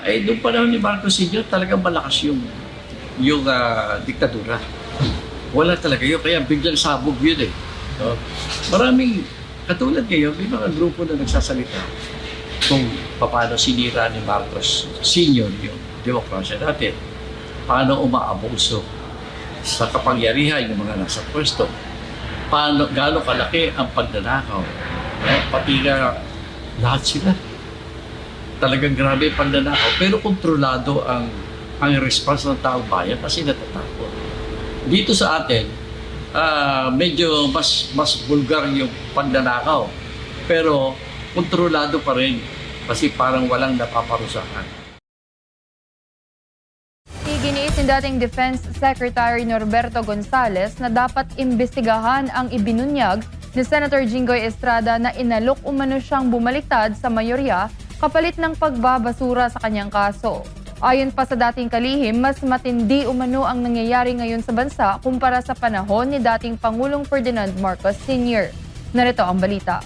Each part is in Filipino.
Ay, doon panahon ni Marcos Sr., talagang malakas yung diktadura. Wala talaga yun, kaya biglang sabog yun eh. So, maraming, katulad ngayon, may mga grupo na nagsasalita kung paano sinira ni Marcos Sr. yung demokrasya natin. Paano umaabuso sa kapangyarihan yung mga nasa pwesto. Gaano kalaki ang pagnanakaw. Pati nga lahat sila. Talagang grabe ang pagnanakaw. Pero kontrolado ang response ng taong bayan kasi natatakot. Dito sa atin, medyo mas vulgar yung pagnanakaw. Pero kontrolado pa rin kasi parang walang napaparusahan. Iginiit ni dating Defense Secretary Norberto Gonzales na dapat imbestigahan ang ibinunyag ni Senator Jinggoy Estrada na inalok umano siyang bumaliktad sa mayorya kapalit ng pagbabasura sa kanyang kaso. Ayon pa sa dating kalihim, mas matindi umano ang nangyayari ngayon sa bansa kumpara sa panahon ni dating Pangulong Ferdinand Marcos Sr. Narito ang balita.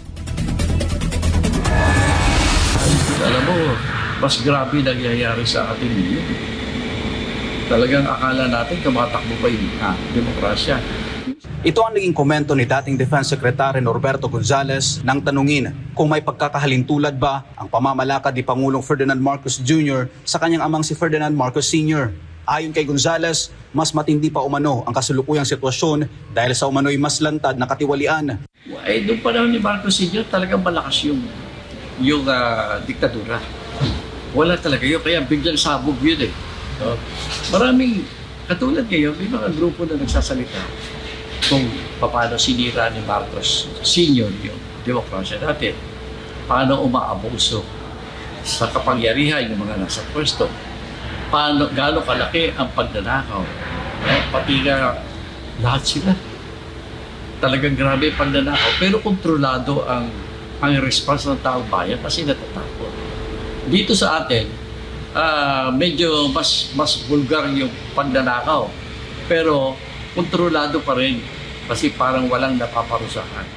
Alam mo, mas grabe nangyayari sa atin ngayon. Talagang akala natin tumatakbo pa yung demokrasya. Ito ang naging komento ni dating Defense Secretary Norberto Gonzales nang tanungin kung may pagkakahalintulad ba ang pamamalakad ni Pangulong Ferdinand Marcos Jr. sa kanyang amang si Ferdinand Marcos Sr. Ayon kay Gonzales, mas matindi pa umano ang kasalukuyang sitwasyon dahil sa umano'y mas lantad na katiwalian. Ay, doon panahon ni Marcos Sr., talagang malakas yung diktadura. Wala talaga yun, kaya biglang sabog yun eh. So, maraming, katulad ngayon, may mga grupo na nagsasalita kung paano sinira ni Marcos Sr. yung demokrasya natin. Paano umaabuso sa kapangyarihan yung mga nasa pwesto. Gaano kalaki ang pagnanakaw. Pati nga lahat sila. Talagang grabe ang pagnanakaw. Pero kontrolado ang response ng taong bayan kasi natatakot. Dito sa atin, medyo mas vulgar yung pagnanakaw. Pero kontrolado pa rin kasi parang walang napaparusahan.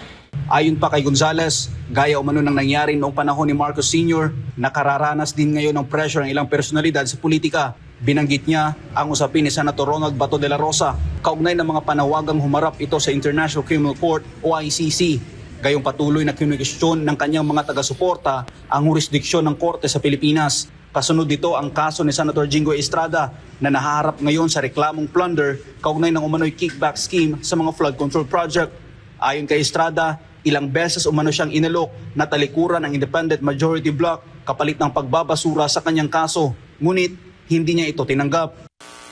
Ayon pa kay Gonzales, gaya umano ng nangyari noong panahon ni Marcos Sr., nakararanas din ngayon ng pressure ng ilang personalidad sa politika. Binanggit niya ang usapin ni Senator Ronald Bato de la Rosa, kaugnay ng mga panawagang humarap ito sa International Criminal Court o ICC. Gayong patuloy na kinwestiyon ng kanyang mga taga-suporta ang jurisdiksyon ng korte sa Pilipinas. Kasunod dito ang kaso ni Senator Jinggoy Estrada na nahaharap ngayon sa reklamong plunder kaugnay ng umano'y kickback scheme sa mga flood control project. Ayon kay Estrada, ilang beses umano siyang inalok na talikuran ng independent majority bloc kapalit ng pagbabasura sa kanyang kaso. Ngunit hindi niya ito tinanggap.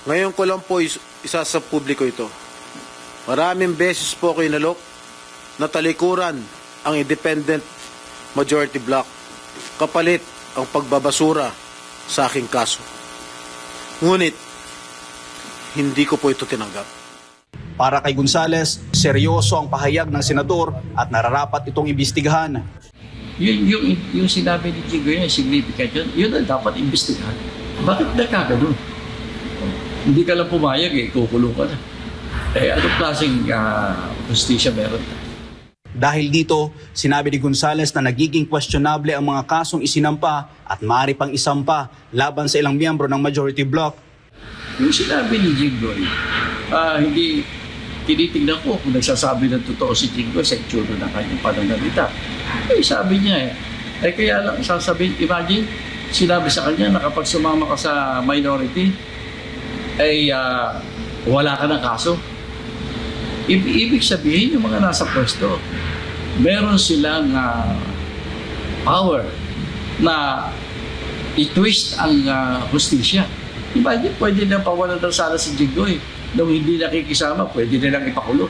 Ngayon ko lang po isa sa publiko ito. Maraming beses po ako inalok na talikuran ang independent majority bloc kapalit ang pagbabasura sa aking kaso. Ngunit, hindi ko po ito tinanggap. Para kay Gonzales, seryoso ang pahayag ng senador at nararapat itong imbestigahan. Yung sinabi ni Jinggoy, yung significant yun ang dapat imbestigahan. Bakit nakaganon? Hindi ka lang pumayag eh, kukulong ka na. Anong klaseng justisya meron? Dahil dito, sinabi ni Gonzales na nagiging questionable ang mga kasong isinampa at maaari pang isampa laban sa ilang miyembro ng majority bloc. Yung sinabi ni Jinggoy, hindi tinitingnan ko kung nagsasabi ng totoo si Jinggoy sa itsura ng kanyang pananalita. Sabi niya kaya lang sasabihin, imagine, sinabi sa kanya na kapag sumama ka sa minority, wala ka ng kaso. Ibig sabihin, yung mga nasa pwesto, meron silang power na i-twist ang hustisya. Imagine, pwede na pawalan ng sala si Jinggoy. Nung hindi nakikisama, pwede nilang ipakulong.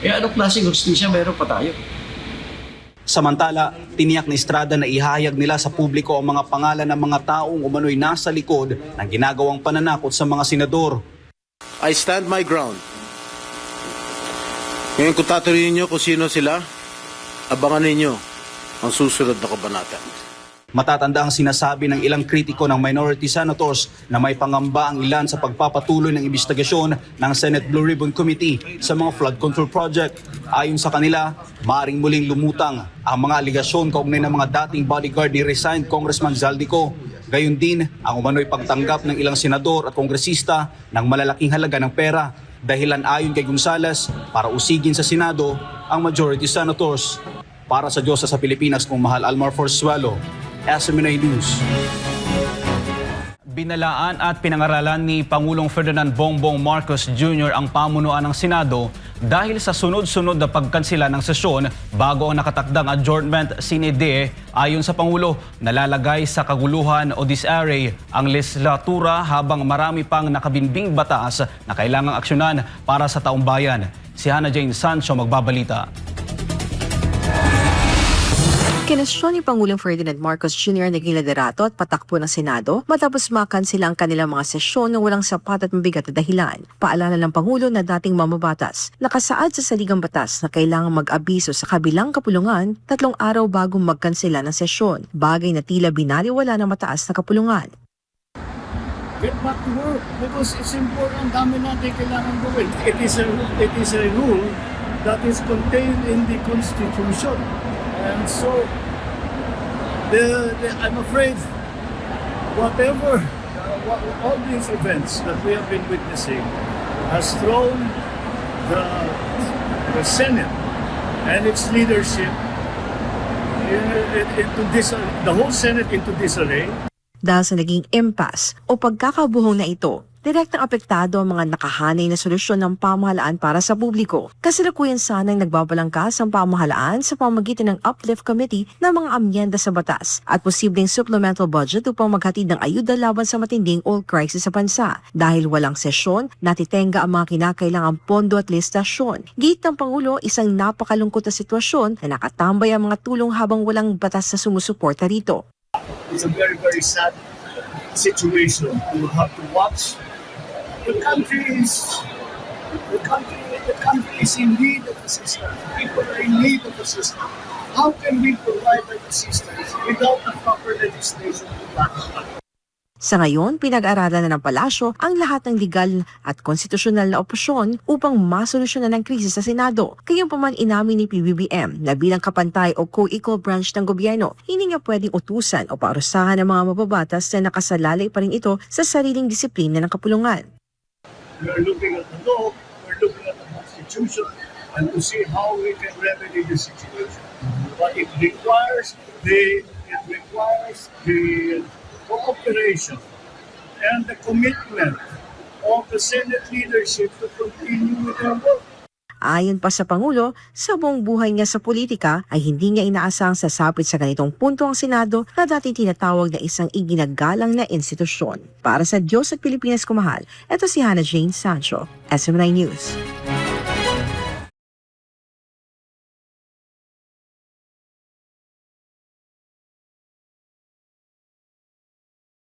Anong klaseng hustisya meron pa tayo? Samantala, tiniyak ni Estrada na ihahayag nila sa publiko ang mga pangalan ng mga taong umano'y nasa likod ng ginagawang pananakot sa mga senador. I stand my ground. Ngayon kung tatanungin niyo kung sino sila, abangan ninyo ang susunod na kabanata. Matatanda ang sinasabi ng ilang kritiko ng minority senators na may pangamba ang ilan sa pagpapatuloy ng investigasyon ng Senate Blue Ribbon Committee sa mga flood control project. Ayon sa kanila, maaaring muling lumutang ang mga aligasyon kaugnay ng mga dating bodyguard ni resigned Congressman Zaldico. Gayon din ang umano'y pagtanggap ng ilang senador at kongresista ng malalaking halaga ng pera. Dahilan ayon kay Gonzales para usigin sa Senado ang majority senators. Para sa Diyosa sa Pilipinas, kung Mahal Almar Forzuelo, SMNA News. Binalaan at pinangaralan ni Pangulong Ferdinand Bongbong Marcos Jr. ang pamunuan ng Senado dahil sa sunod-sunod na pagkansela ng sesyon bago ang nakatakdang adjournment sine die. Ayon sa Pangulo, nalalagay sa kaguluhan o disarray ang legislatura habang marami pang nakabinbing batas na kailangang aksyonan para sa taong bayan. Si Hannah Jane Sancho magbabalita. Kinwestiyon ni Pangulong Ferdinand Marcos Jr. naging liderato at patakbo ng Senado matapos makansela ang kanilang mga sesyon na walang sapat at mabigat na dahilan. Paalala ng Pangulo na dating mamabatas, nakasaad sa saligang batas na kailangan mag-abiso sa kabilang kapulungan 3 araw bago magkansela ng sesyon, bagay na tila binaliwala ng mataas na kapulungan. Get back to work because it's important. Dami natin kailangan gawin. It is a rule that is contained in the Constitution. And so, I'm afraid whatever, all these events that we have been witnessing has thrown the Senate and its leadership into the whole Senate into disarray. Dahil sa naging impasse o pagkakabuhong na ito, direktang apektado ang mga nakahanay na solusyon ng pamahalaan para sa publiko. Kasalukuyan sanang nagbabalangkas ang pamahalaan sa pamamagitan ng Uplift Committee ng mga amyenda sa batas at posibleng supplemental budget upang maghatid ng ayuda laban sa matinding oil crisis sa bansa. Dahil walang sesyon, natitenga ang mga kinakailangang pondo at listasyon. Git ng Pangulo, isang napakalungkot na sitwasyon na nakatambay ang mga tulong habang walang batas na sumusuporta rito. It's a very, very sad situation. We will have to watch. The country is in need of assistance. People are in need of assistance. How can we provide that assistance without a proper legislation to back it up? Sa ngayon, pinag-aralan na ng palasyo ang lahat ng legal at konstitusyonal na opsyon upang masolusyonan ang krisis sa Senado. Gayunpaman inamin ni PBBM na bilang kapantay o co-equal branch ng gobyerno, hindi niya pwedeng utusan o parusahan ng mga mababatas na nakasalalay pa rin ito sa sariling disiplina ng kapulungan. We are looking at the law, we're looking at the Constitution, and to see how we can remedy the situation. But it requires the cooperation and the commitment of the Senate leadership to continue with their work. Ayon pa sa Pangulo, sa buong buhay niya sa politika ay hindi niya inaasang sasapit sa ganitong punto ang Senado na dating tinatawag na isang iginagalang na institusyon. Para sa Diyos at Pilipinas kumahal, ito si Hannah Jane Sancho, SMNI News.